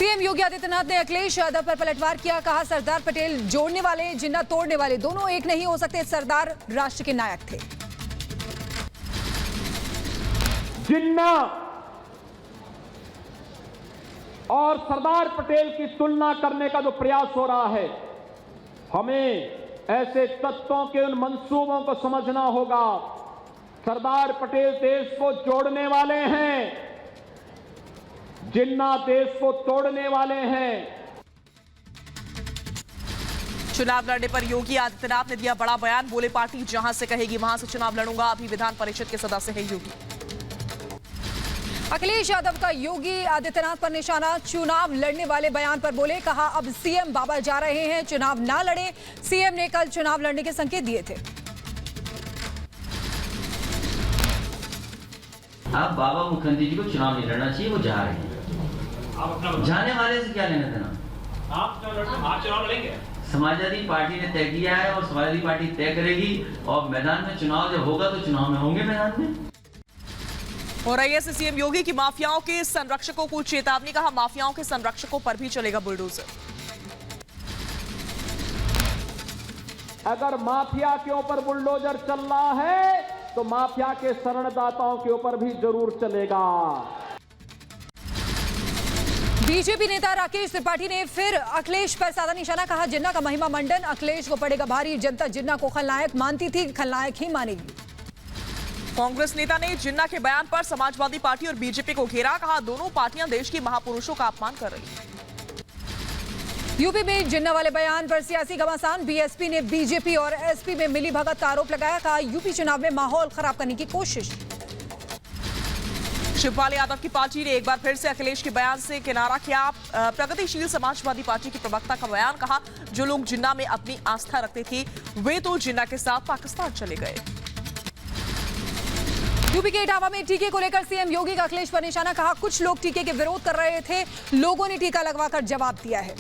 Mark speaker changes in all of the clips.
Speaker 1: CM Yogi Adityanath ने अखिलेश यादव पर पलटवार किया। कहा सरदार पटेल जोड़ने वाले, जिन्ना तोड़ने वाले दोनों एक नहीं हो सकते। सरदार राष्ट्र के नायक थे।
Speaker 2: जिन्ना और सरदार पटेल की तुलना करने का जो प्रयास हो रहा है, हमें ऐसे तत्वों के उन मंसूबों को समझना होगा। सरदार पटेल देश को जोड़ने वाले हैं, जिन्ना देश को तोड़ने वाले हैं।
Speaker 3: चुनाव लड़ने पर योगी आदित्यनाथ ने दिया बड़ा बयान। बोले पार्टी जहां से कहेगी वहां से चुनाव लड़ूंगा। अभी विधान परिषद के सदस्य हैं योगी।
Speaker 1: अखिलेश यादव का योगी आदित्यनाथ पर निशाना। चुनाव लड़ने वाले बयान पर बोले। कहा अब सीएम बाबा जा रहे हैं, चुनाव ना लड़े। सीएम ने कल चुनाव लड़ने के संकेत दिए थे।
Speaker 4: अब बाबा मुख्यमंत्री जी को चुनाव नहीं लड़ना चाहिए, वो जा रहे हैं। जाने वाले से क्या लेना देना?
Speaker 5: आप चुनाव लड़ेंगे?
Speaker 4: समाजवादी पार्टी ने तय किया है और समाजवादी पार्टी तय करेगी। और मैदान में चुनाव जब होगा तो चुनाव में होंगे मैदान में।
Speaker 3: और ऐसे सीएम योगी की माफियाओं के संरक्षकों को चेतावनी। कहा माफियाओं के संरक्षकों पर भी चलेगा बुलडोजर।
Speaker 2: अगर माफिया के ऊपर बुलडोजर चल रहा है तो माफिया के शरणदाताओं के ऊपर भी जरूर चलेगा।
Speaker 1: बीजेपी नेता राकेश त्रिपाठी ने फिर अखिलेश पर साधा निशाना। कहा जिन्ना का महिमा मंडन अखिलेश को पड़ेगा भारी। जनता जिन्ना को खलनायक मानती थी, खलनायक ही मानेगी।
Speaker 3: कांग्रेस नेता ने जिन्ना के बयान पर समाजवादी पार्टी और बीजेपी को घेरा। कहा दोनों पार्टियां देश के महापुरुषों का अपमान कर रही हैं।
Speaker 1: यूपी में जिन्ना वाले बयान पर सियासी घमासान। बीएसपी ने बीजेपी और एसपी में मिलीभगत का आरोप लगाया। कहा यूपी चुनाव में माहौल खराब करने की कोशिश।
Speaker 3: शिवपाल यादव की पार्टी ने एक बार फिर से अखिलेश के बयान से किनारा किया। प्रगतिशील समाजवादी पार्टी की प्रवक्ता का बयान। कहा जो लोग जिन्ना में अपनी आस्था रखते थे वे तो जिन्ना के साथ पाकिस्तान चले गए।
Speaker 1: यूपी के इटावा में टीके को लेकर सीएम योगी का अखिलेश पर निशाना। कहा कुछ लोग टीके के विरोध कर रहे थे, लोगों ने टीका लगवाकर जवाब दिया है।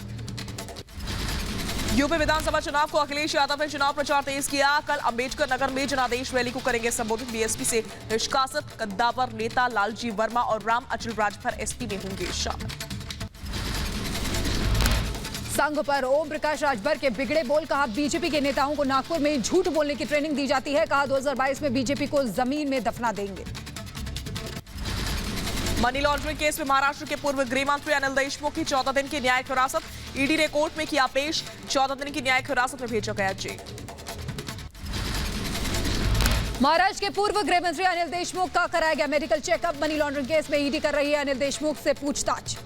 Speaker 3: यूपी विधानसभा चुनाव को अखिलेश यादव ने चुनाव प्रचार तेज किया। कल अंबेडकर नगर में जनादेश रैली को करेंगे संबोधित। बीएसपी से निष्कासित कद्दावर नेता लालजी वर्मा और राम अचल राजभर एसपी में होंगे शामिल।
Speaker 1: संघ पर ओम प्रकाश राजभर के बिगड़े बोल। कहा बीजेपी के नेताओं को नागपुर में झूठ बोलने की ट्रेनिंग दी जाती है। कहा 2022 में बीजेपी को जमीन में दफना देंगे।
Speaker 3: मनी लॉन्ड्रिंग केस में महाराष्ट्र के पूर्व गृह मंत्री अनिल देशमुख की 14 दिन की न्यायिक हिरासत। ईडी ने कोर्ट में किया पेश। 14 दिन की न्यायिक हिरासत में भेजा गया जेल।
Speaker 1: महाराष्ट्र के पूर्व गृह मंत्री अनिल देशमुख का कराया गया medical checkup. Money laundering case में ईडी कर रही है अनिल देशमुख से पूछताछ।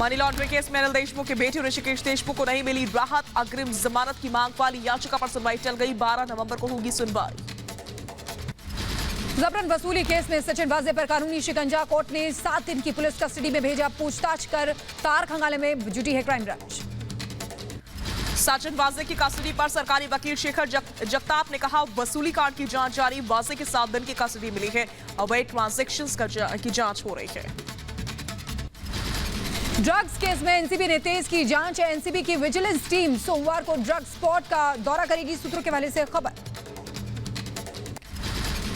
Speaker 3: मनी लॉन्ड्रिंग केस में अनिल देशमुख के बेटे ऋषिकेश देशमुख को नहीं मिली राहत। अग्रिम जमानत की मांग वाली याचिका पर सुनवाई टल गई। 12 नवंबर को होगी सुनवाई।
Speaker 1: जबरन वसूली केस में सचिन वाजे पर कानूनी शिकंजा। कोर्ट ने 7 दिन की पुलिस कस्टडी में भेजा। पूछताछ कर तार खंगाले में जुटी है क्राइम ब्रांच।
Speaker 3: सचिन वाजे की कस्टडी पर सरकारी वकील शेखर जगताप ने कहा वसूली कांड की जांच जारी। वाजे के 7 दिन की कस्टडी मिली है। अवैध ट्रांजैक्शंस की जांच हो रही है।
Speaker 1: ड्रग्स केस में एनसीबी ने तेज की जांच। एनसीबी की विजिलेंस टीम सोमवार को ड्रग स्पॉट का दौरा करेगी। सूत्रों के हवाले से खबर।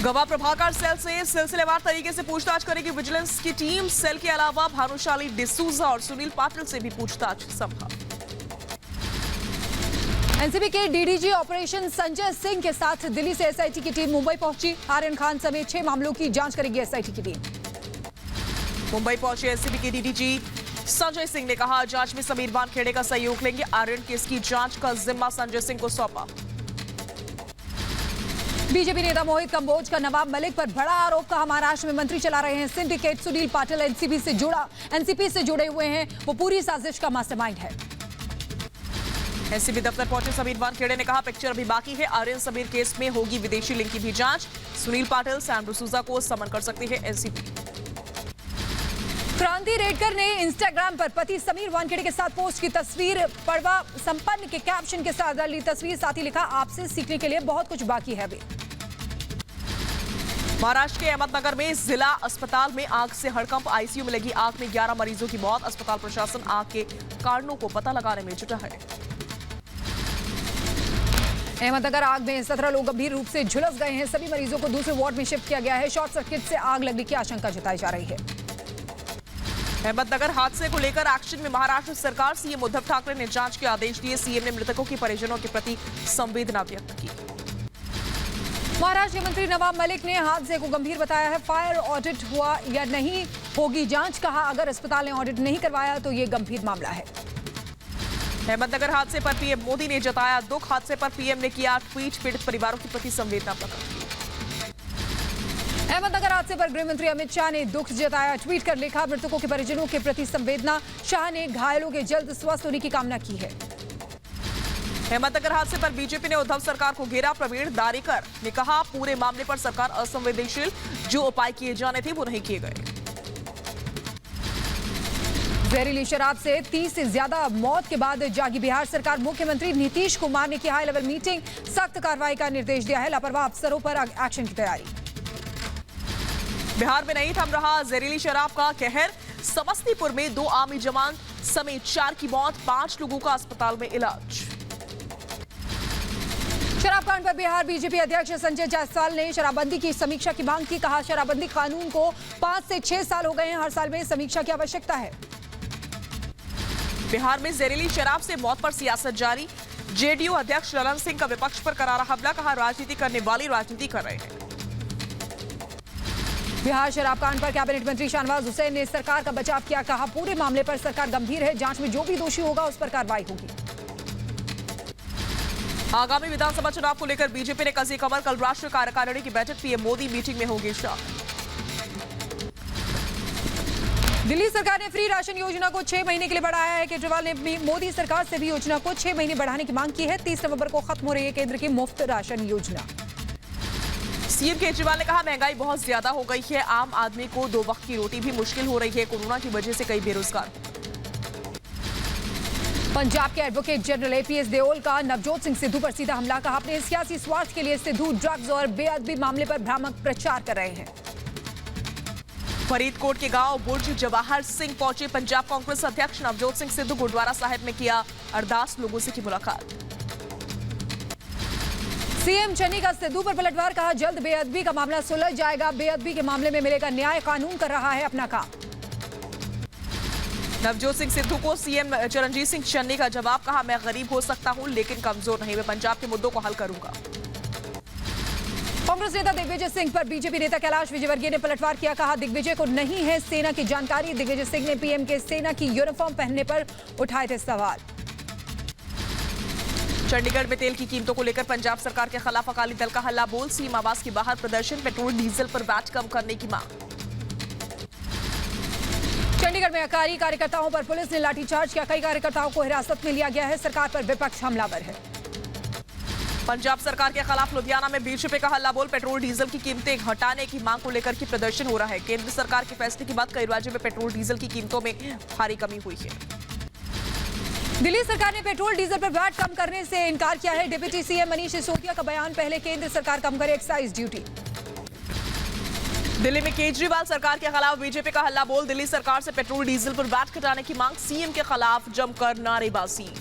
Speaker 3: गवाह प्रभाकर सेल से सिलसिलेवार तरीके से पूछताछ करेगी विजिलेंस की टीम। सेल के अलावा भानुशाली डिसूजा और सुनील पाटिल से भी पूछताछ संभव। एनसीबी के डीडीजी ऑपरेशन संजय सिंह के साथ दिल्ली से एसआईटी की टीम मुंबई पहुंची। आर्यन खान समेत 6 मामलों की जांच करेगी एसआईटी की टीम। मुंबई पहुंचे एनसीबी के डीडीजी संजय सिंह ने कहा जांच में समीर वानखेड़े का सहयोग लेंगे। आर्यन केस की जांच का जिम्मा संजय सिंह को सौंपा। बीजेपी नेता मोहित कंबोज का नवाब मलिक पर बड़ा आरोप। कहा महाराष्ट्र में मंत्री चला रहे हैं सिंडिकेट। सुनील पाटिल एनसीपी से जुड़े हुए हैं, वो पूरी साजिश का मास्टरमाइंड है। एनसीबी दफ्तर पहुंचे समीर वानखेड़े ने कहा पिक्चर अभी बाकी है। आर्यन समीर केस में होगी विदेशी लिंक की भी जांच। सुनील पाटिल सैम डिसूजा को समन कर सकती है एनसीबी। क्रांति रेडकर ने इंस्टाग्राम पर पति समीर वानखेड़े के साथ पोस्ट की तस्वीर। पड़वा संपन्न के कैप्शन के साथ डाली तस्वीर। साथ ही लिखा आपसे सीखने के लिए बहुत कुछ बाकी है अभी। महाराष्ट्र के अहमदनगर में जिला अस्पताल में आग से हड़कंप। आईसीयू में लगी आग में 11 मरीजों की मौत। अस्पताल प्रशासन आग के कारणों को पता लगाने में जुटा है। अहमदनगर आग में 17 लोग गंभीर रूप से झुलस गए हैं। सभी मरीजों को दूसरे वार्ड में शिफ्ट किया गया है। शॉर्ट सर्किट से आग लगने की आशंका जताई जा रही है।
Speaker 5: अहमदनगर हादसे को लेकर एक्शन में महाराष्ट्र सरकार। सीएम उद्धव ठाकरे ने जांच के आदेश दिए। सीएम ने मृतकों के परिजनों के प्रति संवेदना व्यक्त की।
Speaker 1: महाराष्ट्र के मंत्री नवाब मलिक ने हादसे को गंभीर बताया है। फायर ऑडिट हुआ या नहीं, होगी जांच। कहा अगर अस्पताल ने ऑडिट नहीं करवाया तो ये गंभीर मामला है।
Speaker 5: अहमदनगर हादसे पर पीएम मोदी ने जताया दुख। हादसे पर पीएम ने किया ट्वीट। पीड़ित परिवारों के प्रति संवेदना प्रकट की।
Speaker 1: अहमदनगर हादसे पर गृह मंत्री अमित शाह ने दुख जताया। ट्वीट कर लिखा मृतकों के परिजनों के प्रति संवेदना। शाह ने घायलों के जल्द स्वस्थ होने की कामना की है।
Speaker 5: अहमदनगर हादसे पर बीजेपी ने उद्धव सरकार को घेरा। प्रवीण दारेकर ने कहा पूरे मामले पर सरकार असंवेदनशील, जो उपाय किए जाने थे वो नहीं किए गए।
Speaker 1: जहरीली शराब से 30 से ज्यादा मौत के बाद जागी बिहार सरकार। मुख्यमंत्री नीतीश कुमार ने की हाई लेवल मीटिंग। सख्त कार्रवाई का निर्देश दिया है। लापरवाह अफसरों पर एक्शन की तैयारी।
Speaker 5: बिहार में नहीं थम रहा जहरीली शराब का कहर। समस्तीपुर में 2 आर्मी जवान समेत 4 की मौत, 5 लोगों का अस्पताल में इलाज।
Speaker 1: शराब कांड पर बिहार बीजेपी अध्यक्ष संजय जायसवाल ने शराबबंदी की समीक्षा की मांग की। कहा शराबबंदी कानून को 5 से 6 साल हो गए हैं। हर साल में समीक्षा की आवश्यकता है।
Speaker 5: बिहार में जहरीली शराब से मौत पर सियासत जारी। जेडीयू अध्यक्ष ललन सिंह का विपक्ष पर करारा हमला। कहा राजनीति करने वाली राजनीति कर रहे हैं।
Speaker 1: बिहार शराब कांड पर कैबिनेट मंत्री शाहनवाज हुसैन ने सरकार का बचाव किया। कहा पूरे मामले पर सरकार गंभीर है। जांच में जो भी दोषी होगा उस पर कार्रवाई होगी।
Speaker 5: आगामी विधानसभा चुनाव को लेकर बीजेपी ने कसी कमर। कल राष्ट्रीय कार्यकारिणी की बैठक। पीएम मोदी मीटिंग में होंगे शामिल।
Speaker 1: दिल्ली सरकार ने फ्री राशन योजना को 6 महीने के लिए बढ़ाया है। केजरीवाल ने मोदी सरकार से भी योजना को 6 महीने बढ़ाने की मांग की है। 30 नवंबर को खत्म हो रही है केंद्र की मुफ्त राशन योजना।
Speaker 5: सीएम केजरीवाल ने कहा महंगाई बहुत ज्यादा हो गई है। आम आदमी को 2 वक्त की रोटी भी मुश्किल हो रही है। कोरोना की वजह से कई बेरोजगार।
Speaker 1: पंजाब के एडवोकेट जनरल एपीएस देओल का नवजोत सिंह सिद्धू पर सीधा हमला। कहा अपने सियासी स्वार्थ के लिए सिद्धू ड्रग्स और बेअदबी मामले पर भ्रामक प्रचार कर रहे हैं।
Speaker 5: फरीदकोट के गांव बुर्ज जवाहर सिंह पहुंचे पंजाब कांग्रेस अध्यक्ष नवजोत सिंह सिद्धू। गुरुद्वारा साहिब में किया अरदास। लोगों से की मुलाकात।
Speaker 1: सीएम चन्नी का सिद्धू पर पलटवार। कहा जल्द बेअदबी का मामला सुलझ जाएगा। बेअदबी के मामले में मिलेगा न्याय। कानून कर रहा है अपना काम।
Speaker 5: नवजोत सिंह सिद्धू को सीएम चरणजीत सिंह चन्नी का जवाब। कहा मैं गरीब हो सकता हूं लेकिन कमजोर नहीं। मैं पंजाब के मुद्दों को हल करूंगा।
Speaker 1: कांग्रेस नेता दिग्विजय सिंह पर बीजेपी नेता कैलाश विजयवर्गीय ने पलटवार किया। कहा दिग्विजय को नहीं है सेना की जानकारी। दिग्विजय सिंह ने पीएम के सेना की यूनिफॉर्म पहनने पर उठाए थे सवाल।
Speaker 5: चंडीगढ़ में तेल की कीमतों को लेकर पंजाब सरकार के खिलाफ अकाली दल का हल्ला बोल। सीएम आवास के बाहर प्रदर्शन। पेट्रोल डीजल पर वैट कम करने की मांग।
Speaker 1: चंडीगढ़ में अकाली कार्यकर्ताओं पर पुलिस ने लाठीचार्ज किया। कई कार्यकर्ताओं को हिरासत में लिया गया है। सरकार पर विपक्ष हमलावर है।
Speaker 5: पंजाब सरकार के खिलाफ लुधियाना में बीजेपी का हल्ला बोल। पेट्रोल डीजल की कीमतें घटाने की मांग को लेकर की प्रदर्शन हो रहा है। केंद्र सरकार के फैसले के बाद कई राज्यों में पेट्रोल डीजल की कीमतों में भारी कमी हुई है।
Speaker 1: दिल्ली सरकार ने पेट्रोल डीजल पर वैट कम करने से इनकार किया है। डिप्टी सीएम मनीष सिसोदिया का बयान। पहले केंद्र सरकार कम करे एक्साइज ड्यूटी।
Speaker 5: दिल्ली में केजरीवाल सरकार के खिलाफ बीजेपी का हल्ला बोल। दिल्ली सरकार से पेट्रोल डीजल पर वैट घटाने की मांग। सीएम के खिलाफ जमकर नारेबाजी।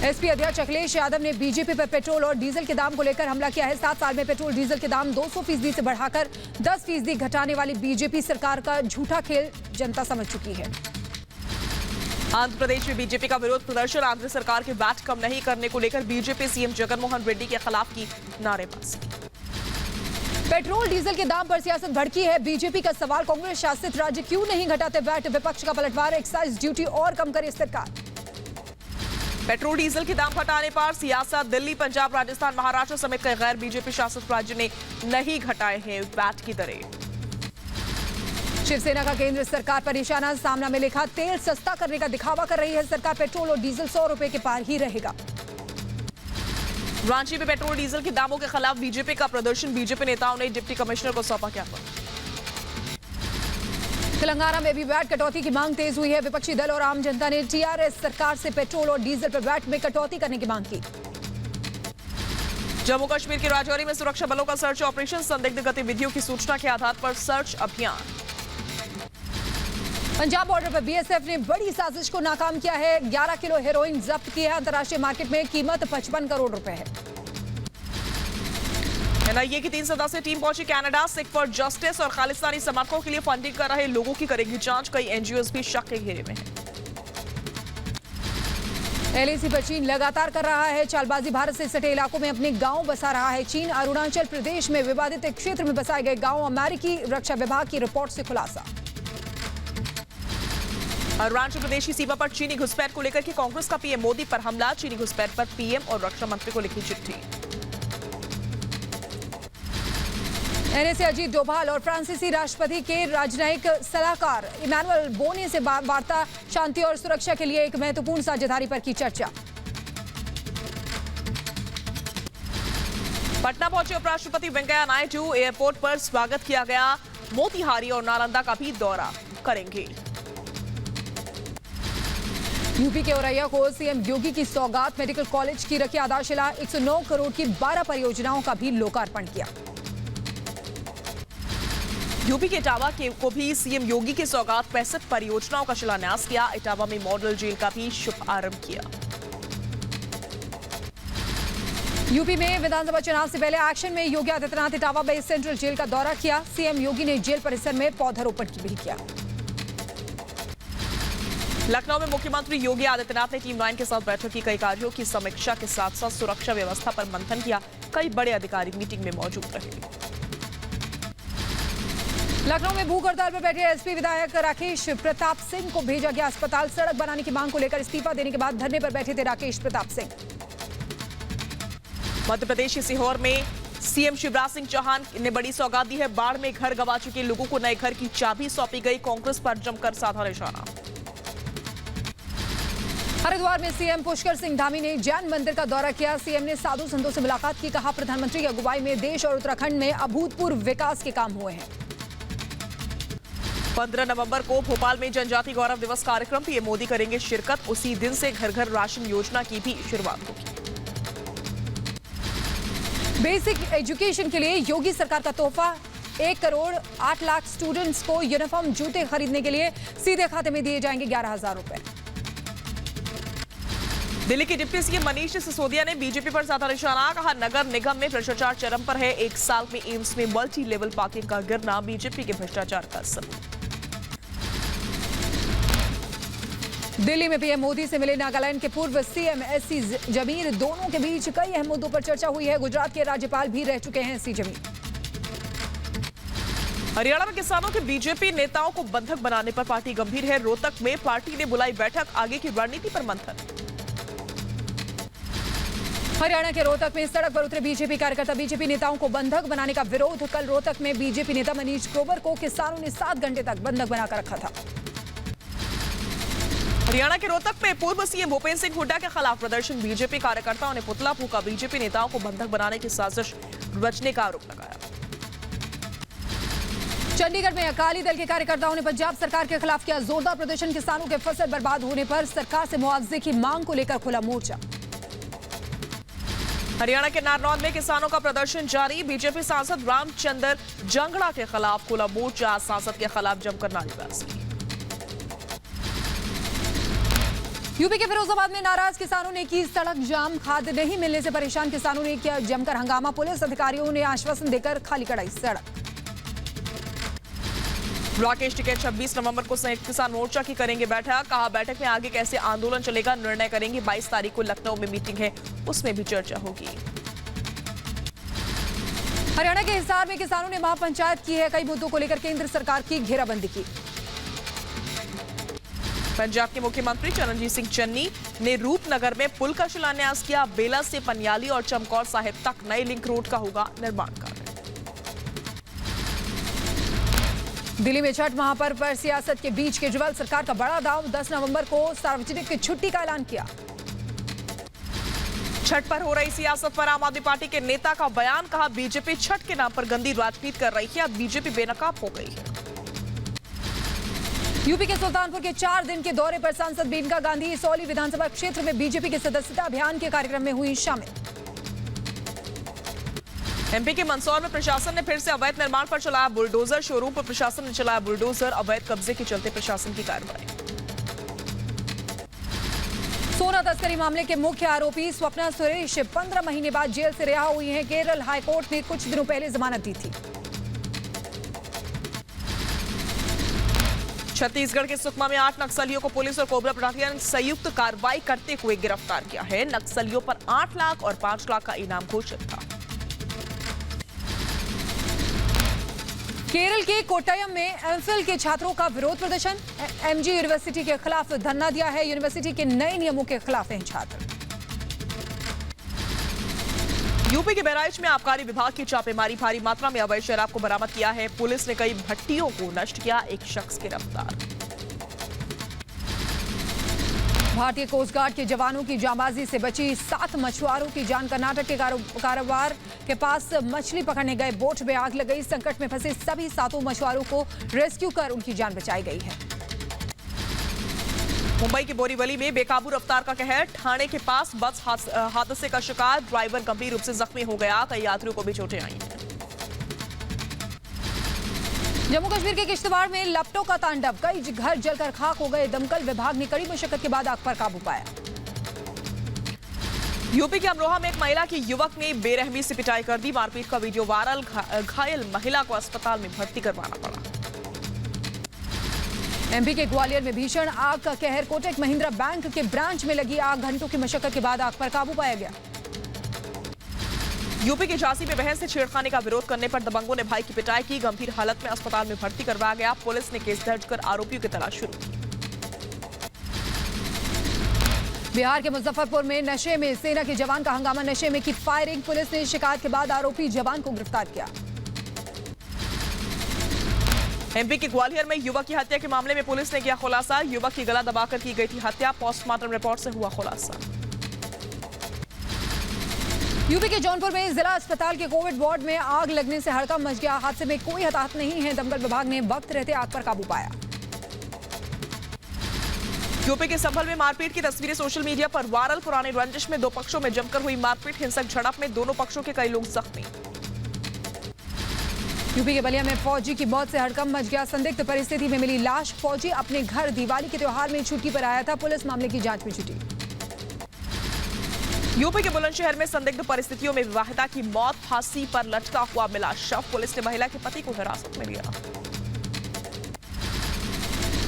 Speaker 1: एसपी अध्यक्ष अखिलेश यादव ने बीजेपी पर पेट्रोल और डीजल के दाम को लेकर हमला किया है। 7 साल में पेट्रोल डीजल के दाम 200% से बढ़ाकर 10% घटाने वाली बीजेपी सरकार का झूठा खेल जनता समझ चुकी है।
Speaker 5: आंध्र प्रदेश में बीजेपी का विरोध प्रदर्शन। आंध्र सरकार के वैट कम नहीं करने को लेकर बीजेपी सीएम जगनमोहन रेड्डी के खिलाफ की नारेबाजी।
Speaker 1: पेट्रोल डीजल के दाम पर सियासत भड़की है। बीजेपी का सवाल कांग्रेस शासित राज्य क्यों नहीं घटाते वैट। विपक्ष का पलटवार। एक्साइज ड्यूटी और कम करे सरकार।
Speaker 5: पेट्रोल डीजल के दाम घटाने पर सियासत। दिल्ली, पंजाब, राजस्थान, महाराष्ट्र समेत कई गैर बीजेपी शासित राज्य ने नहीं घटाए हैं वैट की दरें।
Speaker 1: शिवसेना का केंद्र सरकार पर निशाना। सामना में लिखा तेल सस्ता करने का दिखावा कर रही है सरकार। पेट्रोल और डीजल 100 रुपए के पार ही रहेगा।
Speaker 5: रांची में पेट्रोल डीजल के दामों के खिलाफ बीजेपी का प्रदर्शन। बीजेपी नेताओं ने डिप्टी कमिश्नर को सौंपा ज्ञापन।
Speaker 1: तेलंगाना में भी वैट कटौती की मांग तेज हुई है। विपक्षी दल और आम जनता ने टीआरएस सरकार से पेट्रोल और डीजल पर वैट में कटौती करने की मांग की।
Speaker 5: जम्मू कश्मीर के राजौरी में सुरक्षा बलों का सर्च ऑपरेशन। संदिग्ध गतिविधियों की सूचना के आधार पर सर्च अभियान।
Speaker 1: पंजाब बॉर्डर पर बीएसएफ ने बड़ी साजिश को नाकाम किया है। 11 किलो हेरोइन जब्त की है। अंतर्राष्ट्रीय मार्केट में कीमत 55 करोड़ रुपए है।
Speaker 5: एनआईए की 3 सदस्यीय टीम पहुंची कनाडा। सिख फॉर जस्टिस और खालिस्तानी समर्थकों के लिए फंडिंग कर रहे लोगों की करेगी जांच। कई एनजीओज भी शक के घेरे में हैं।
Speaker 1: एलएसी पर चीन लगातार कर रहा है चालबाजी। भारत से सटे इलाकों में अपने गांव बसा रहा है चीन। अरुणाचल प्रदेश में विवादित क्षेत्र में बसाए गए गांव अमेरिकी रक्षा विभाग की रिपोर्ट से खुलासा।
Speaker 5: अरुणाचल प्रदेश की सीमा पर चीनी घुसपैठ को लेकर के कांग्रेस का पीएम मोदी पर हमला। चीनी घुसपैठ पर पीएम और रक्षा मंत्री को लिखी चिट्ठी।
Speaker 1: एनएसए अजीत डोभाल और फ्रांसीसी राष्ट्रपति के राजनयिक सलाहकार इमैनुअल बोने से वार्ता। शांति और सुरक्षा के लिए एक महत्वपूर्ण साझेदारी पर की चर्चा।
Speaker 5: पटना पहुंचे उपराष्ट्रपति वेंकैया नायडू। एयरपोर्ट पर स्वागत किया गया। मोतिहारी और नालंदा का भी दौरा करेंगे।
Speaker 1: यूपी के औरैया को सीएम योगी की सौगात। मेडिकल कॉलेज की रखी आधारशिला। 109 करोड़ की 12 परियोजनाओं का भी लोकार्पण किया।
Speaker 5: यूपी के इटावा को भी सीएम योगी के सौगात। 65 परियोजनाओं का शिलान्यास किया। इटावा में मॉडल जेल का भी शुभारंभ किया।
Speaker 1: यूपी में विधानसभा चुनाव से पहले एक्शन में योगी आदित्यनाथ इटावा में सेंट्रल जेल का दौरा किया। सीएम योगी ने जेल परिसर में पौधारोपण भी किया।
Speaker 5: लखनऊ में मुख्यमंत्री योगी आदित्यनाथ ने टीम 9 के साथ बैठक की। कई कार्यों की समीक्षा के साथ साथ सुरक्षा व्यवस्था पर मंथन किया। कई बड़े अधिकारी मीटिंग में मौजूद रहे।
Speaker 1: लखनऊ में भूख हड़ताल पर बैठे एसपी विधायक राकेश प्रताप सिंह को भेजा गया अस्पताल। सड़क बनाने की मांग को लेकर इस्तीफा देने के बाद धरने पर बैठे थे राकेश प्रताप सिंह।
Speaker 5: मध्य प्रदेश के सीहोर में सीएम शिवराज सिंह चौहान ने बड़ी सौगात दी है। बाढ़ में घर गंवा चुके लोगों को नए घर की चाबी सौंपी गई। कांग्रेस पर जमकर साधा निशाना।
Speaker 1: हरिद्वार में सीएम पुष्कर सिंह धामी ने जैन मंदिर का दौरा किया। सीएम ने साधु संतों से मुलाकात की। कहा प्रधानमंत्री की अगुवाई में देश और उत्तराखंड में अभूतपूर्व विकास के काम हुए हैं।
Speaker 5: 15 नवंबर को भोपाल में जनजाति गौरव दिवस कार्यक्रम पीएम मोदी करेंगे शिरकत। उसी दिन से घर घर राशन योजना की भी शुरुआत होगी।
Speaker 1: बेसिक एजुकेशन के लिए योगी सरकार का तोहफा। 1 करोड़ 8 लाख स्टूडेंट्स को यूनिफॉर्म जूते खरीदने के लिए सीधे खाते में दिए जाएंगे 11,000 रुपए।
Speaker 5: दिल्ली के डिप्टी सीएम मनीष सिसोदिया ने बीजेपी पर साधा निशाना। कहा नगर निगम में भ्रष्टाचार चरम पर है। 1 साल में एम्स में मल्टी लेवल पार्किंग का गिरना बीजेपी के भ्रष्टाचार का सबूत।
Speaker 1: दिल्ली में पीएम मोदी से मिले नागालैंड के पूर्व सीएम एससी जमीर। दोनों के बीच कई अहम मुद्दों पर चर्चा हुई है। गुजरात के राज्यपाल भी रह चुके हैं एससी जमीर।
Speaker 5: हरियाणा में किसानों के बीजेपी नेताओं को बंधक बनाने पर पार्टी गंभीर है। रोहतक में पार्टी ने बुलाई बैठक। आगे की रणनीति पर मंथन।
Speaker 1: हरियाणा के रोहतक में सड़क पर उतरे बीजेपी कार्यकर्ता। बीजेपी नेताओं को बंधक बनाने का विरोध। कल रोहतक में बीजेपी नेता मनीष ग्रोवर को किसानों ने 7 घंटे तक बंधक बनाकर रखा था।
Speaker 5: हरियाणा के रोहतक में पूर्व सीएम भूपेंद्र सिंह हुड्डा के खिलाफ प्रदर्शन। बीजेपी कार्यकर्ताओं ने पुतला फूंका। बीजेपी नेताओं को बंधक बनाने की साजिश रचने का आरोप लगाया।
Speaker 1: चंडीगढ़ में अकाली दल के कार्यकर्ताओं ने पंजाब सरकार के खिलाफ किया जोरदार प्रदर्शन। किसानों के फसल बर्बाद होने पर सरकार से मुआवजे की मांग को लेकर खुला मोर्चा।
Speaker 5: हरियाणा के नारनौल में किसानों का प्रदर्शन जारी। बीजेपी सांसद रामचंद्र जंगड़ा के खिलाफ खुला मोर्चा। सांसद के खिलाफ जमकर नारेबाजी।
Speaker 1: यूपी के फिरोजाबाद में नाराज किसानों ने की सड़क जाम। खाद नहीं मिलने से परेशान किसानों ने किया जमकर हंगामा। पुलिस अधिकारियों ने आश्वासन देकर खाली कराई सड़क।
Speaker 5: राकेश टिकैत 26 नवंबर को संयुक्त किसान मोर्चा की करेंगे बैठक। कहा बैठक में आगे कैसे आंदोलन चलेगा निर्णय करेंगे। 22 तारीख को लखनऊ में मीटिंग है, उसमें भी चर्चा होगी।
Speaker 1: हरियाणा के हिसार में किसानों ने महापंचायत की है। कई मुद्दों को लेकर केंद्र सरकार की घेराबंदी की।
Speaker 5: पंजाब के मुख्यमंत्री चरणजीत सिंह चन्नी ने रूपनगर में पुल का शिलान्यास किया। बेला से पनियाली और चमकौर साहिब तक नए लिंक रोड का होगा निर्माण कार्य।
Speaker 1: दिल्ली में छठ महापर्व पर सियासत के बीच केजरीवाल सरकार का बड़ा दाव। 10 नवंबर को सार्वजनिक छुट्टी का ऐलान किया।
Speaker 5: छठ पर हो रही सियासत पर आम आदमी पार्टी के नेता का बयान। कहा बीजेपी छठ के नाम पर गंदी राजनीति कर रही है। अब बीजेपी बेनकाब हो गई है।
Speaker 1: यूपी के सुल्तानपुर के 4 दिन के दौरे पर सांसद मेनका गांधी सौली विधानसभा क्षेत्र में बीजेपी के सदस्यता अभियान के कार्यक्रम में हुई शामिल।
Speaker 5: एमपी के मंदसौर में प्रशासन ने फिर से अवैध निर्माण पर चलाया बुलडोजर। शोरूम पर प्रशासन ने चलाया बुलडोजर। अवैध कब्जे के चलते प्रशासन की कार्रवाई।
Speaker 1: सोना तस्करी मामले के मुख्य आरोपी स्वप्ना सुरेश 15 महीने बाद जेल से रिहा हुई हैं। केरल हाईकोर्ट ने कुछ दिनों पहले जमानत दी थी।
Speaker 5: छत्तीसगढ़ के सुकमा में 8 नक्सलियों को पुलिस और कोबरा बटालियन संयुक्त कार्रवाई करते हुए गिरफ्तार किया है। नक्सलियों पर 8 लाख और 5 लाख का इनाम घोषित था।
Speaker 1: केरल के कोट्टयम में एमफिल के छात्रों का विरोध प्रदर्शन। एमजी यूनिवर्सिटी के खिलाफ धरना दिया है। यूनिवर्सिटी के नए नियमों के खिलाफ हैं छात्र।
Speaker 5: यूपी के बहराइच में आबकारी विभाग की छापेमारी, भारी मात्रा में अवैध शराब को बरामद किया है। पुलिस ने कई भट्टियों को नष्ट किया। एक शख्स गिरफ्तार।
Speaker 1: भारतीय कोस्ट गार्ड के जवानों की जांबाजी से बची 7 मछुआरों की जान। कर्नाटक के कारोबार के पास मछली पकड़ने गए बोट में आग लग गई। संकट में फंसे सभी 7 मछुआरों को रेस्क्यू कर उनकी जान बचाई गई है।
Speaker 5: मुंबई के बोरीवली में बेकाबू रफ्तार का कहर। ठाणे के पास बस हादसे का शिकार। ड्राइवर गंभीर रूप से जख्मी हो गया। कई यात्रियों को भी चोटें आई हैं।
Speaker 1: जम्मू कश्मीर के किश्तवाड़ में लपटों का तांडव। कई घर जलकर खाक हो गए। दमकल विभाग ने कड़ी मशक्कत के बाद आग पर काबू पाया।
Speaker 5: यूपी के अमरोहा में एक महिला की युवक ने बेरहमी से पिटाई कर दी। मारपीट का वीडियो वायरल। घायल महिला को अस्पताल में भर्ती करवाना पड़ा।
Speaker 1: एमपी के ग्वालियर में भीषण आग का कहर। कोटक महिंद्रा बैंक के ब्रांच में लगी आग। घंटों की मशक्कत के बाद आग पर काबू पाया गया।
Speaker 5: यूपी के झांसी में बहन से छेड़खानी का विरोध करने पर दबंगों ने भाई की पिटाई की। गंभीर हालत में अस्पताल में भर्ती करवाया गया। पुलिस ने केस दर्ज कर आरोपियों की तलाश शुरू की।
Speaker 1: बिहार के मुजफ्फरपुर में नशे में सेना के जवान का हंगामा। नशे में की फायरिंग। पुलिस ने शिकायत के बाद आरोपी जवान को गिरफ्तार किया।
Speaker 5: एमपी के ग्वालियर में युवक की हत्या के मामले में पुलिस ने किया खुलासा। युवक की गला दबाकर की गई थी हत्या। पोस्टमार्टम रिपोर्ट से हुआ खुलासा।
Speaker 1: यूपी के जौनपुर में जिला अस्पताल के कोविड वार्ड में आग लगने से हड़कंप मच गया। हादसे में कोई हताहत नहीं है। दमकल विभाग ने वक्त रहते आग पर काबू पाया।
Speaker 5: यूपी के संभल में मारपीट की तस्वीरें सोशल मीडिया पर वायरल। पुराने रंजिश में 2 पक्षों में जमकर हुई मारपीट। हिंसक झड़प में दोनों पक्षों के कई लोग जख्मी।
Speaker 1: यूपी के बलिया में फौजी की मौत से हड़कंप मच गया। संदिग्ध परिस्थिति में मिली लाश। फौजी अपने घर दिवाली के त्योहार में छुट्टी पर आया था। पुलिस मामले की जांच में जुटी।
Speaker 5: यूपी के बुलंदशहर में संदिग्ध परिस्थितियों में विवाहिता की मौत। फांसी पर लटका हुआ मिला शव। पुलिस ने महिला के पति को हिरासत में लिया।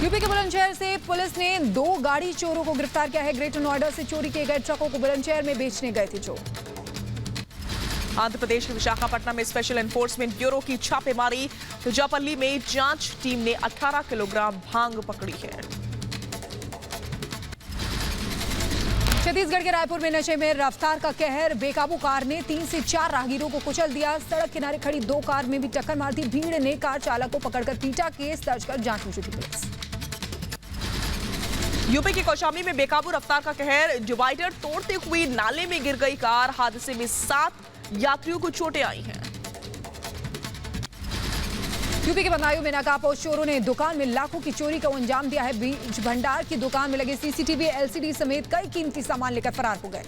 Speaker 1: यूपी के बुलंदशहर से पुलिस ने 2 गाड़ी चोरों को गिरफ्तार किया है। ग्रेटर नोएडा से चोरी किए गए ट्रकों को बुलंदशहर में बेचने गए थे चोर।
Speaker 5: आंध्र प्रदेश के विशाखापट्टनम में स्पेशल एनफोर्समेंट ब्यूरो की छापेमारी। तुजापल्ली में जांच टीम ने 18 किलोग्राम भांग पकड़ी है।
Speaker 1: छत्तीसगढ़ के रायपुर में नशे में रफ्तार का कहर। बेकाबू कार ने 3 से 4 राहगीरों को कुचल दिया। सड़क किनारे खड़ी 2 कार में भी टक्कर मार दी। भीड़ ने कार चालक को पकड़कर पीटा। केस दर्ज कर जांच में जुटी पुलिस।
Speaker 5: यूपी के कौशाम्बी में बेकाबू रफ्तार का कहर। डिवाइडर तोड़ते हुए नाले में गिर गई कार। हादसे में 7 यात्रियों को चोटें आई हैं।
Speaker 1: यूपी के बदायूं में नकाबपोश चोरों ने दुकान में लाखों की चोरी को अंजाम दिया है। बीज भंडार की दुकान में लगे सीसीटीवी, एलसीडी समेत कई कीमती सामान लेकर फरार हो गए।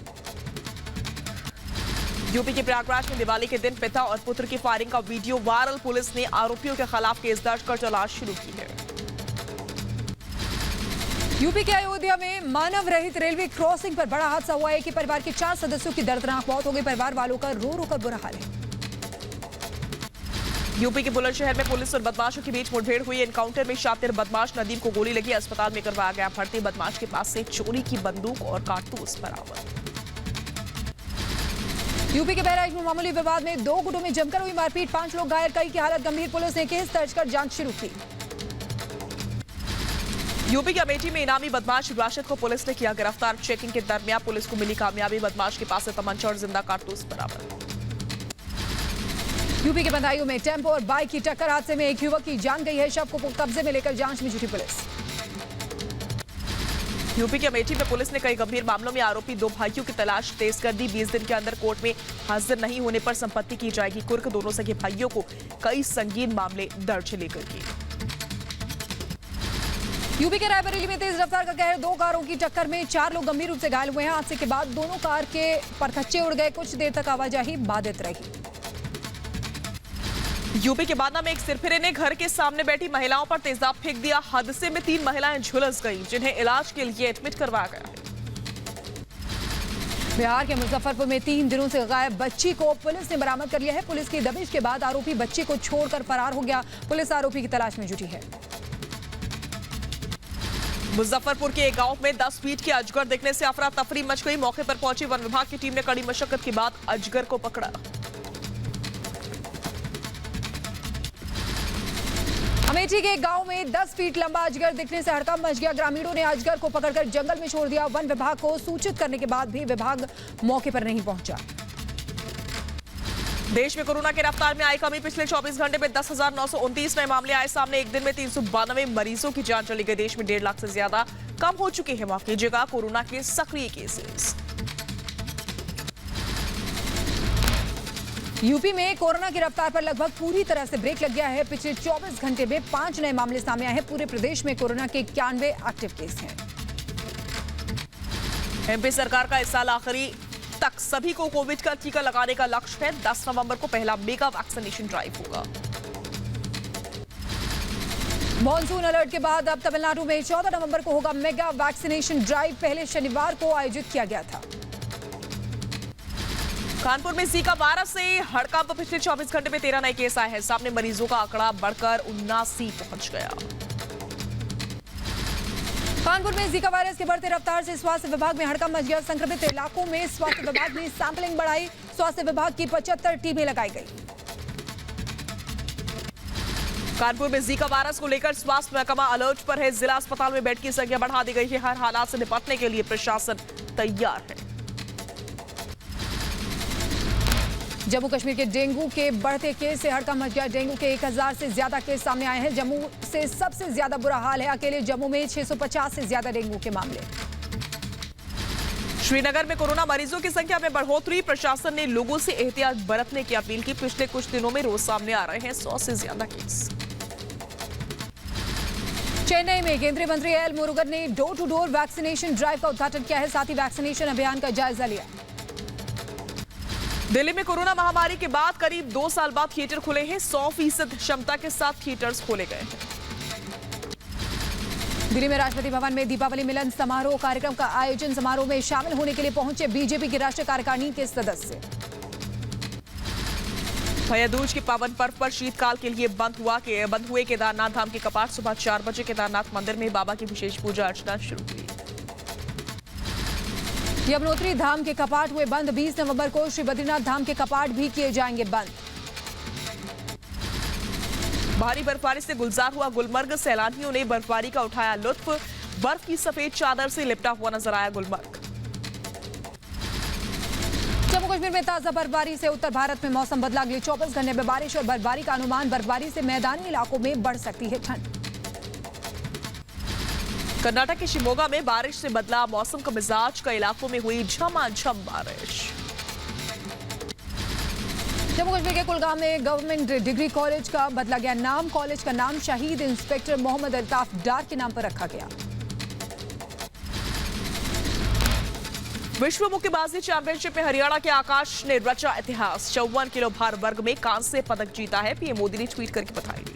Speaker 5: यूपी के प्रयागराज में दिवाली के दिन पिता और पुत्र की फायरिंग का वीडियो वायरल। पुलिस ने आरोपियों के खिलाफ केस दर्ज कर तलाश शुरू की है।
Speaker 1: यूपी के अयोध्या में मानव रहित रेलवे क्रॉसिंग पर बड़ा हादसा हुआ है। एक ही परिवार के 4 सदस्यों की दर्दनाक मौत हो गई। परिवार वालों का रो रो कर बुरा हाल है।
Speaker 5: यूपी के बुलंदशहर में पुलिस और बदमाशों के बीच मुठभेड़ हुई। एनकाउंटर में शातिर बदमाश नदीम को गोली लगी। अस्पताल में करवाया गया भर्ती। बदमाश के पास से चोरी की बंदूक और कारतूस बरामद।
Speaker 1: यूपी के बहराइच में मामूली विवाद में 2 गुटों में जमकर हुई मारपीट। 5 लोग घायल, कई की हालत गंभीर। पुलिस ने केस दर्ज कर जांच शुरू की।
Speaker 5: यूपी के अमेठी में इनामी बदमाश राशिद को पुलिस ने किया गिरफ्तार। चेकिंग के दरमियान पुलिस को मिली कामयाबी। बदमाश के पास से तमंचा और जिंदा कारतूस बरामद।
Speaker 1: यूपी के बदायूं में टेम्पो और बाइक की टक्कर। हादसे में एक युवक की जान गई है। शव को कब्जे में लेकर जांच में जुटी पुलिस।
Speaker 5: यूपी के अमेठी में पुलिस ने कई गंभीर मामलों में आरोपी 2 भाइयों की तलाश तेज कर दी। 20 दिन के अंदर कोर्ट में हाजिर नहीं होने पर संपत्ति की जाएगी कुर्क। दोनों सगे भाइयों को कई संगीन मामले दर्ज लेकर किए।
Speaker 1: यूपी के रायबरेली में तेज रफ्तार का कहर। 2 कारों की टक्कर में 4 लोग गंभीर रूप से घायल हुए हैं। हादसे के बाद दोनों कार के परखच्चे उड़ गए। कुछ देर तक आवाजाही बाधित रही।
Speaker 5: यूपी के बांदा में एक सिरफिरे ने घर के सामने बैठी महिलाओं पर तेजाब फेंक दिया। हादसे में 3 महिलाएं झुलस गईं, जिन्हें इलाज के लिए एडमिट करवाया गया है।
Speaker 1: बिहार के मुजफ्फरपुर में 3 दिनों से गायब बच्ची को पुलिस ने बरामद कर लिया है। पुलिस की दबिश के बाद आरोपी बच्ची को छोड़कर फरार हो गया। पुलिस आरोपी की तलाश में जुटी है।
Speaker 5: मुजफ्फरपुर के एक गांव में 10 फीट के अजगर दिखने से अफरा तफरी मच गई। मौके पर पहुंची वन विभाग की टीम ने कड़ी मशक्कत के बाद अजगर को पकड़ा।
Speaker 1: अमेठी के एक गांव में 10 फीट लंबा अजगर दिखने से हड़कंप मच गया। ग्रामीणों ने अजगर को पकड़कर जंगल में छोड़ दिया। वन विभाग को सूचित करने के बाद भी विभाग मौके पर नहीं पहुंचा।
Speaker 5: देश में कोरोना की रफ्तार में आई कमी। पिछले 24 घंटे में 10,929 नए मामले आए सामने। एक दिन में 392 मरीजों की जान चली गई। देश में 1.5 लाख से ज्यादा कम हो चुके हैं माफ कीजिएगा कोरोना के सक्रिय केसेस।
Speaker 1: यूपी में कोरोना की रफ्तार पर लगभग पूरी तरह से ब्रेक लग गया है। पिछले 24 घंटे में 5 नए मामले सामने आए हैं। पूरे प्रदेश में कोरोना के 91 एक्टिव केस हैं।
Speaker 5: एमपी सरकार का इस साल आखिरी तक सभी को कोविड का टीका लगाने का लक्ष्य है। 10 नवंबर को पहला मेगा वैक्सीनेशन ड्राइव होगा।
Speaker 1: मॉनसून अलर्ट के बाद अब तमिलनाडु में 14 नवंबर को होगा मेगा वैक्सीनेशन ड्राइव। पहले शनिवार को आयोजित किया गया था।
Speaker 5: कानपुर में जीका वायरस से हड़कंप। पिछले 24 घंटे में 13 नए केस आए हैं सामने। मरीजों का आंकड़ा बढ़कर 79 पहुंच गया।
Speaker 1: कानपुर में जीका वायरस की बढ़ती रफ्तार से स्वास्थ्य विभाग में हड़कंप मच गया। संक्रमित इलाकों में स्वास्थ्य विभाग ने सैंपलिंग बढ़ाई। स्वास्थ्य विभाग की 75 टीमें लगाई गई।
Speaker 5: कानपुर में जीका वायरस को लेकर स्वास्थ्य महकमा अलर्ट पर है। जिला अस्पताल में बेड की संख्या बढ़ा दी गई है। हर हालात से निपटने के लिए प्रशासन तैयार है।
Speaker 1: जम्मू कश्मीर के डेंगू के बढ़ते केस से हड़कंप मच गया। डेंगू के 1000 से ज्यादा केस सामने आए हैं। जम्मू से सबसे ज्यादा बुरा हाल है। अकेले जम्मू में 650 से ज्यादा डेंगू के मामले।
Speaker 5: श्रीनगर में कोरोना मरीजों की संख्या में बढ़ोतरी। प्रशासन ने लोगों से एहतियात बरतने की अपील की। पिछले कुछ दिनों में रोज सामने आ रहे हैं 100 से ज्यादा केस।
Speaker 1: चेन्नई में केंद्रीय मंत्री एल मुरुगन ने door to door vaccination drive का उद्घाटन किया है। साथ ही वैक्सीनेशन अभियान का जायजा लिया।
Speaker 5: दिल्ली में कोरोना महामारी के बाद करीब 2 साल बाद थिएटर खुले हैं। 100% क्षमता के साथ थिएटर्स खोले गए हैं।
Speaker 1: दिल्ली में राष्ट्रपति भवन में दीपावली मिलन समारोह कार्यक्रम का आयोजन। समारोह में शामिल होने के लिए पहुंचे बीजेपी की राष्ट्रीय कार्यकारिणी के सदस्य।
Speaker 5: भैया दूज के पावन पर्व पर शीतकाल के लिए बंद हुए केदारनाथ धाम के कपाट। सुबह 4 बजे केदारनाथ मंदिर में बाबा की विशेष पूजा अर्चना शुरू हुई।
Speaker 1: यमुनोत्री धाम के कपाट हुए बंद। 20 नवंबर को श्री बद्रीनाथ धाम के कपाट भी किए जाएंगे बंद।
Speaker 5: भारी बर्फबारी से गुलजार हुआ गुलमर्ग। सैलानियों ने बर्फबारी का उठाया लुत्फ। बर्फ की सफेद चादर से लिपटा हुआ नजर आया गुलमर्ग।
Speaker 1: जम्मू कश्मीर में ताजा बर्फबारी से उत्तर भारत में मौसम बदला। अगले 24 घंटे में बारिश और बर्फबारी का अनुमान। बर्फबारी से मैदानी इलाकों में बढ़ सकती है ठंड।
Speaker 5: कर्नाटक के शिमोगा में बारिश से बदला मौसम का मिजाज। कई इलाकों में हुई झमाझम बारिश।
Speaker 1: जम्मू कश्मीर के कुलगाम में गवर्नमेंट डिग्री कॉलेज का बदला गया नाम। कॉलेज का नाम शहीद इंस्पेक्टर मोहम्मद अल्ताफ डार के नाम पर रखा गया।
Speaker 5: विश्व मुक्केबाजी चैंपियनशिप में हरियाणा के आकाश ने रचा इतिहास। 54 किलो भार वर्ग में कांस्य पदक जीता है। पीएम मोदी ने ट्वीट करके बधाई दी।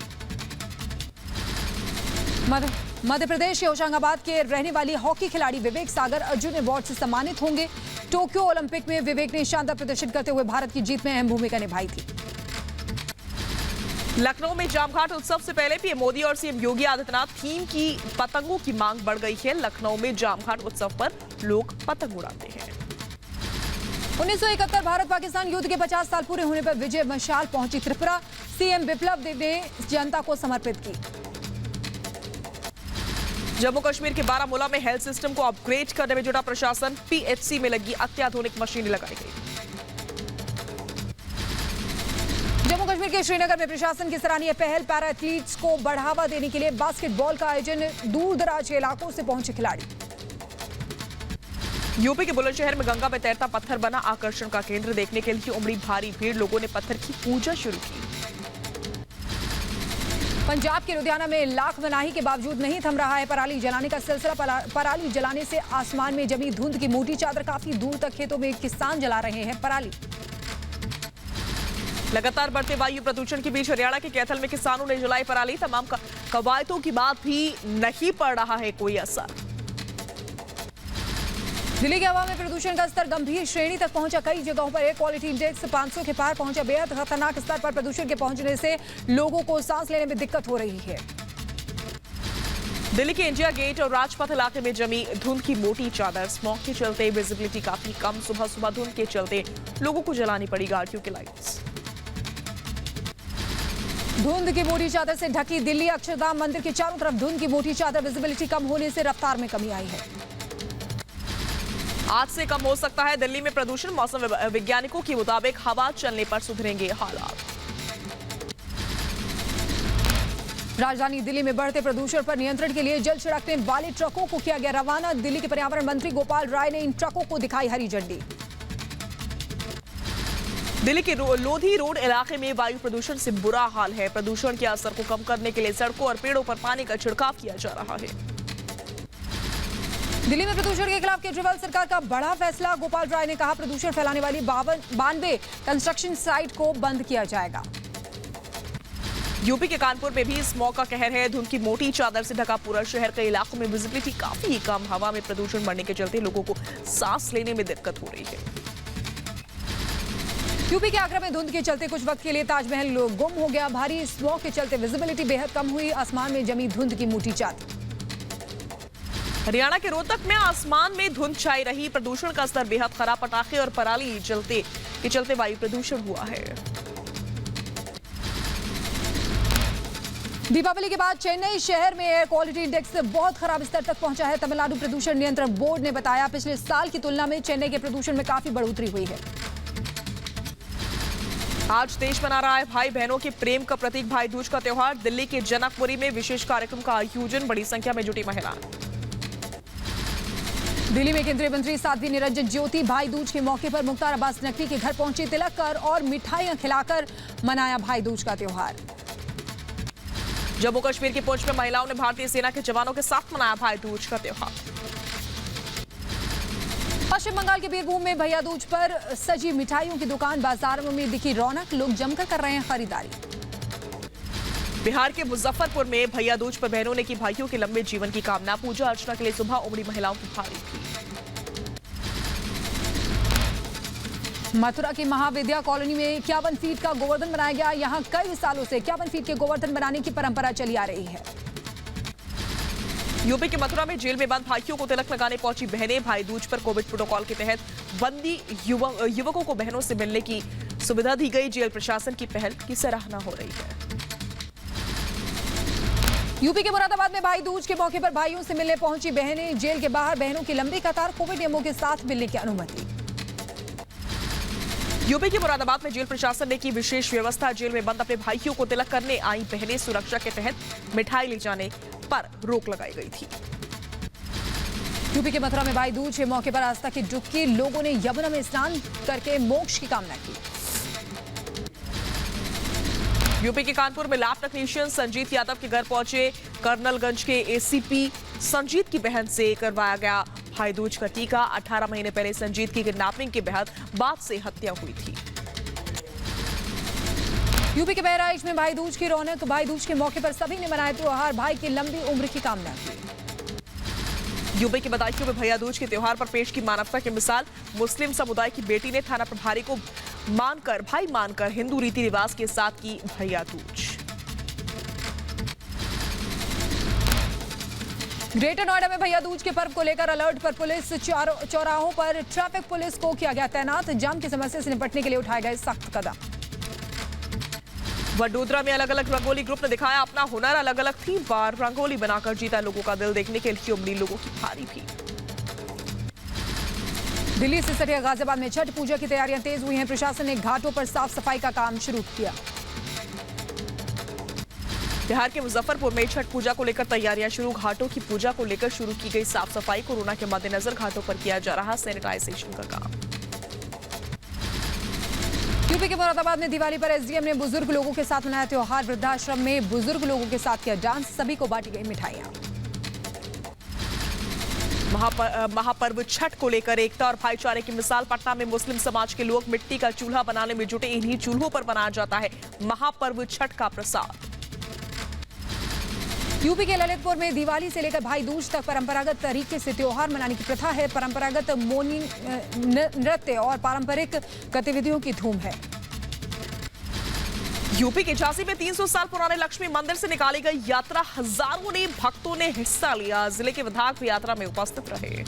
Speaker 1: मध्य प्रदेश के होशंगाबाद के रहने वाली हॉकी खिलाड़ी विवेक सागर अर्जुन अवार्ड से सम्मानित होंगे। टोक्यो ओलंपिक में विवेक ने शानदार प्रदर्शन करते हुए भारत की जीत में अहम भूमिका निभाई थी।
Speaker 5: लखनऊ में जामघाट उत्सव से पहले पीएम मोदी और सीएम योगी आदित्यनाथ थीम की पतंगों की मांग बढ़ गई है। लखनऊ में जामघाट उत्सव पर लोग पतंग उड़ाते हैं।
Speaker 1: 1971 भारत पाकिस्तान युद्ध के 50 साल पूरे होने पर विजय मशाल पहुंची त्रिपुरा। सीएम बिप्लब देब ने जनता को समर्पित की।
Speaker 5: जम्मू कश्मीर के बारामूला में हेल्थ सिस्टम को अपग्रेड करने में जुटा प्रशासन। पीएचसी में लगी अत्याधुनिक मशीनें लगाई गई।
Speaker 1: जम्मू कश्मीर के श्रीनगर में प्रशासन की सराहनीय पहल। पैरा एथलीट्स को बढ़ावा देने के लिए बास्केटबॉल का आयोजन। दूर दराज के इलाकों से पहुंचे खिलाड़ी।
Speaker 5: यूपी के बुलंदशहर में गंगा में तैरता पत्थर बना आकर्षण का केंद्र। देखने के लिए उमड़ी भारी भीड़। लोगों ने पत्थर की पूजा शुरू की।
Speaker 1: पंजाब के लुधियाना में लाख मनाही के बावजूद नहीं थम रहा है पराली जलाने का सिलसिला। पराली जलाने से आसमान में जमी धुंध की मोटी चादर। काफी दूर तक खेतों में किसान जला रहे हैं पराली।
Speaker 5: लगातार बढ़ते वायु प्रदूषण के बीच हरियाणा के कैथल में किसानों ने जलाई पराली। तमाम कवायदों की बात भी नहीं पड़ रहा है कोई असर।
Speaker 1: दिल्ली की हवा में प्रदूषण का स्तर गंभीर श्रेणी तक पहुंचा। कई जगहों पर एयर क्वालिटी इंडेक्स 500 के पार पहुंचा। बेहद खतरनाक स्तर पर प्रदूषण के पहुंचने से लोगों को सांस लेने में दिक्कत हो रही है।
Speaker 5: दिल्ली के इंडिया गेट और राजपथ इलाके में जमी धुंध की मोटी चादर। स्मॉग के चलते विजिबिलिटी काफी कम। सुबह सुबह धुंध के चलते लोगों को जलानी पड़ी गाड़ियों की लाइट्स।
Speaker 1: धुंध की मोटी चादर से ढकी दिल्ली। अक्षरधाम मंदिर के चारों तरफ धुंध की मोटी चादर। विजिबिलिटी कम होने से रफ्तार में कमी आई है।
Speaker 5: आज से कम हो सकता है दिल्ली में प्रदूषण। मौसम वैज्ञानिकों के मुताबिक हवा चलने पर सुधरेंगे हालात।
Speaker 1: राजधानी दिल्ली में बढ़ते प्रदूषण पर नियंत्रण के लिए जल छिड़कने वाले ट्रकों को किया गया रवाना। दिल्ली के पर्यावरण मंत्री गोपाल राय ने इन ट्रकों को दिखाई हरी झंडी।
Speaker 5: दिल्ली के लोधी रोड इलाके में वायु प्रदूषण से बुरा हाल है। प्रदूषण के असर को कम करने के लिए सड़कों और पेड़ों पर पानी का छिड़काव किया जा रहा है।
Speaker 1: दिल्ली में प्रदूषण के खिलाफ केजरीवाल सरकार का बड़ा फैसला। गोपाल राय ने कहा प्रदूषण फैलाने वाली 92 कंस्ट्रक्शन साइट को बंद किया जाएगा।
Speaker 5: यूपी के कानपुर में भी स्मॉग का कहर है। धुंध की मोटी चादर से ढका पूरा शहर। कई इलाकों में विजिबिलिटी काफी कम। हवा में प्रदूषण बढ़ने के चलते लोगों को सांस लेने में दिक्कत हो रही है।
Speaker 1: यूपी के आगरा में धुंध के चलते कुछ वक्त के लिए ताजमहल गुम हो गया। भारी स्मॉग के चलते विजिबिलिटी बेहद कम हुई। आसमान में जमी धुंध की मोटी चादर।
Speaker 5: हरियाणा के रोहतक में आसमान में धुंध छाई रही। प्रदूषण का स्तर बेहद खराब। पटाखे और पराली के चलते वायु प्रदूषण हुआ है।
Speaker 1: दीपावली के बाद चेन्नई शहर में एयर क्वालिटी इंडेक्स बहुत खराब स्तर तक पहुंचा है। तमिलनाडु प्रदूषण नियंत्रण बोर्ड ने बताया पिछले साल की तुलना में चेन्नई के प्रदूषण में काफी बढ़ोतरी हुई है।
Speaker 5: आज देश मना रहा है भाई बहनों के प्रेम का प्रतीक भाई दूज का त्योहार। दिल्ली के जनकपुरी में विशेष कार्यक्रम का आयोजन। बड़ी संख्या में जुटी महिला।
Speaker 1: दिल्ली में केंद्रीय मंत्री साध्वी निरंजन ज्योति भाई दूज के मौके पर मुख्तार अब्बास नकवी के घर पहुंचे। तिलक कर और मिठाइयां खिलाकर मनाया भाई दूज का त्योहार।
Speaker 5: जम्मू कश्मीर के पुंछ में महिलाओं ने भारतीय सेना के जवानों के साथ मनाया भाई दूज का त्योहार।
Speaker 1: पश्चिम बंगाल के बीरभूम में भैया दूज पर सजी मिठाइयों की दुकान। बाजारों में दिखी रौनक। लोग जमकर कर रहे हैं खरीदारी।
Speaker 5: बिहार के मुजफ्फरपुर में भैया दूज पर बहनों ने की भाइयों के लंबे जीवन की कामना। पूजा अर्चना के लिए सुबह उमड़ी महिलाओं की भारी भीड़।
Speaker 1: मथुरा की महाविद्या कॉलोनी में 51 फीट का गोवर्धन बनाया गया। यहां कई सालों से 51 फीट के गोवर्धन बनाने की परंपरा चली आ रही है।
Speaker 5: यूपी के मथुरा में जेल में बंद भाइयों को तिलक लगाने पहुंची बहनें। भाई दूज पर कोविड प्रोटोकॉल के तहत बंदी युवकों को बहनों से मिलने की सुविधा दी गई। जेल प्रशासन की पहल की सराहना हो रही है।
Speaker 1: यूपी के मुरादाबाद में भाई दूज के मौके पर भाइयों से मिलने पहुंची बहनें। जेल के बाहर बहनों की लंबी कतार। कोविड नियमों के साथ मिलने की अनुमति।
Speaker 5: यूपी के मुरादाबाद में जेल प्रशासन ने की विशेष व्यवस्था। जेल में बंद अपने भाइयों को तिलक करने आई बहनें। सुरक्षा के तहत मिठाई ले जाने पर रोक लगाई गई थी।
Speaker 1: यूपी के मथुरा में भाई दूज के मौके पर आस्था की डुबकी। लोगों ने यमुना में स्नान करके मोक्ष की कामना की।
Speaker 5: यूपी के कानपुर में लैब टेक्नीशियन संजीत यादव के घर पहुंचे। कर्नलगंज के एसीपी संजीत की बहन से करवाया गया भाई दूज का टीका। 18 महीने पहले संजीत की किडनैपिंग के बाद से हत्या हुई थी।
Speaker 1: यूपी के बहराइच में भाई दूज की रौनक। भाई दूज के मौके पर सभी ने मनाया त्योहार। भाई की लंबी उम्र की कामना की।
Speaker 5: यूपी के बदायूं में भैया दूज के त्योहार पर पेश की मानवता की मिसाल। मुस्लिम समुदाय की बेटी ने थाना प्रभारी को भाई मानकर हिंदू रीति रिवाज के साथ की भैया दूज।
Speaker 1: ग्रेटर नोएडा में भैया दूज के पर्व को लेकर अलर्ट पर पुलिस। चौराहों पर ट्रैफिक पुलिस को किया गया तैनात। जाम की समस्या से निपटने के लिए उठाए गए सख्त कदम।
Speaker 5: वडोदरा में अलग अलग रंगोली ग्रुप ने दिखाया अपना हुनर। अलग अलग थीम पर रंगोली बनाकर जीता लोगों का दिल। देखने के लिए उमड़ी लोगों की भारी भीड़।
Speaker 1: दिल्ली से सटे गाजियाबाद में छठ पूजा की तैयारियां तेज हुई हैं। प्रशासन ने घाटों पर साफ सफाई का काम शुरू किया।
Speaker 5: बिहार के मुजफ्फरपुर में छठ पूजा को लेकर तैयारियां शुरू। घाटों की पूजा को लेकर शुरू की गई साफ सफाई। कोरोना के मद्देनजर घाटों पर किया जा रहा सैनिटाइजेशन का काम।
Speaker 1: यूपी के मुरादाबाद में दिवाली पर एसडीएम ने बुजुर्ग लोगों के साथ मनाया त्योहार। वृद्धाश्रम में बुजुर्ग लोगों के साथ किया डांस। सभी को बांटी गई मिठाइयां।
Speaker 5: महापर्व छठ को लेकर एकता और भाईचारे की मिसाल। पटना में मुस्लिम समाज के लोग मिट्टी का चूल्हा बनाने में जुटे। इन्हीं चूल्हों पर बनाया जाता है महापर्व छठ का प्रसाद।
Speaker 1: यूपी के ललितपुर में दिवाली से लेकर भाई दूज तक परंपरागत तरीके से त्योहार मनाने की प्रथा है। परंपरागत मोनी नृत्य और पारंपरिक गतिविधियों की धूम है।
Speaker 5: यूपी के झांसी में 300 साल पुराने लक्ष्मी मंदिर से निकाली गई यात्रा, हजारों ने भक्तों ने हिस्सा लिया। जिले के विधायक भी यात्रा में उपस्थित रहे।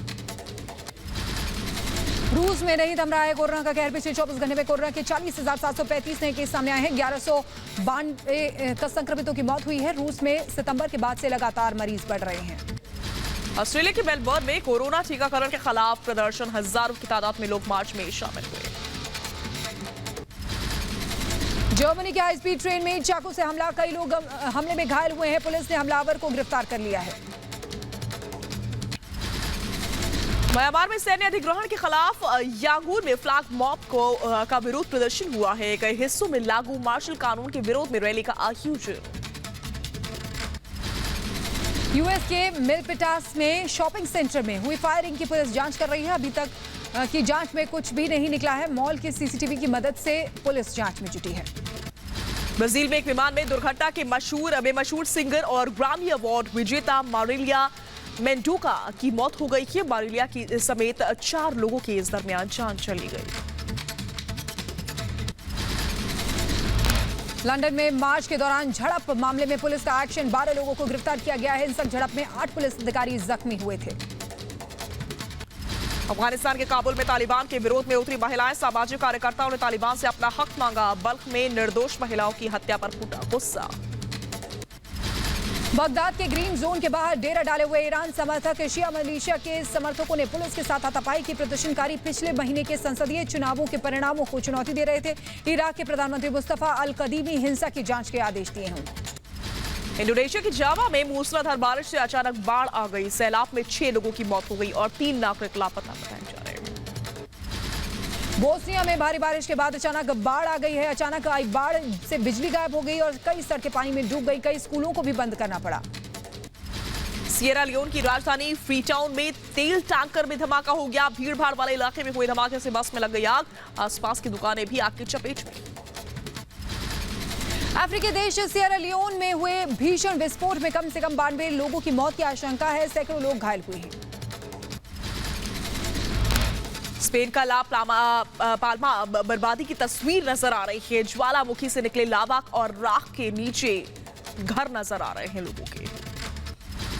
Speaker 1: रूस में नहीं थम रहा है कोरोना का कहर। पिछले 24 घंटे में कोरोना के 40,735 नए केस सामने आए हैं। 1192 संक्रमितों की मौत हुई है। रूस में सितंबर के बाद से लगातार मरीज बढ़ रहे हैं।
Speaker 5: ऑस्ट्रेलिया के मेलबर्न में कोरोना टीकाकरण के खिलाफ प्रदर्शन, हजारों की तादाद में लोग मार्च में शामिल हुए।
Speaker 1: जर्मनी की हाई स्पीड ट्रेन में चाकू से हमला, कई लोग हमले में घायल हुए हैं। पुलिस ने हमलावर को गिरफ्तार कर लिया है।
Speaker 5: म्यांमार में सैन्य अधिग्रहण के खिलाफ यांगून में फ्लैग मॉब का विरोध प्रदर्शन हुआ है। कई हिस्सों में लागू मार्शल कानून के विरोध में रैली का आयोजन।
Speaker 1: यूएस के मिल्पिटास में शॉपिंग सेंटर में हुई फायरिंग की पुलिस जांच कर रही है। अभी तक की जांच में कुछ भी नहीं निकला है। मॉल के सीसीटीवी की मदद से पुलिस जांच में जुटी है।
Speaker 5: ब्राजील में एक विमान में दुर्घटना के मशहूर सिंगर और ग्रामी अवार्ड विजेता मारिलिया मेंडोका की मौत हो गई है। मारिलिया की समेत 4 लोगों की इस दरमियान जान चली गई।
Speaker 1: लंदन में मार्च के दौरान झड़प मामले में पुलिस का एक्शन, 12 लोगों को गिरफ्तार किया गया है। हिंसक झड़प में 8 पुलिस अधिकारी जख्मी हुए थे।
Speaker 5: अफगानिस्तान के काबुल में तालिबान के विरोध में उतरी महिलाएं, सामाजिक कार्यकर्ताओं ने तालिबान से अपना हक मांगा। बल्ख में निर्दोष महिलाओं की हत्या पर फूटा गुस्सा।
Speaker 1: बगदाद के ग्रीन जोन के बाहर डेरा डाले हुए ईरान समर्थक शिया मिलिशिया के समर्थकों ने पुलिस के साथ हाथापाई की। प्रदर्शनकारी पिछले महीने के संसदीय चुनावों के परिणामों को चुनौती दे रहे थे। इराक के प्रधानमंत्री मुस्तफा अल कदीमी हिंसा की जांच के आदेश दिए हैं।
Speaker 5: इंडोनेशिया की जावा में मूसलाधार बारिश से अचानक बाढ़ आ गई। सैलाब में 6 लोगों की मौत हो गई और 3 नागरिक लापता बताए जा रहे हैं।
Speaker 1: बोस्निया में भारी बारिश के बाद अचानक बाढ़ आ गई है। अचानक आई बाढ़ से बिजली गायब हो गई और कई सड़कें पानी में डूब गई। कई स्कूलों को भी बंद करना पड़ा।
Speaker 5: सिएरा लियोन की राजधानी फ्रीटाउन में तेल टैंकर में धमाका हो गया। भीड़-भाड़ वाले इलाके में हुए धमाके से बस में लग गई आग। आसपास की दुकानें भी आग की चपेट में।
Speaker 1: अफ्रीकी देश सिएरा लियोन में हुए भीषण विस्फोट में कम से कम 92 लोगों की मौत की आशंका है। सैकड़ों लोग घायल हुए हैं।
Speaker 5: स्पेन का ला पाल्मा बर्बादी की तस्वीर नजर आ रही है। ज्वालामुखी से निकले लावा और राख के नीचे घर नजर आ रहे हैं लोगों के।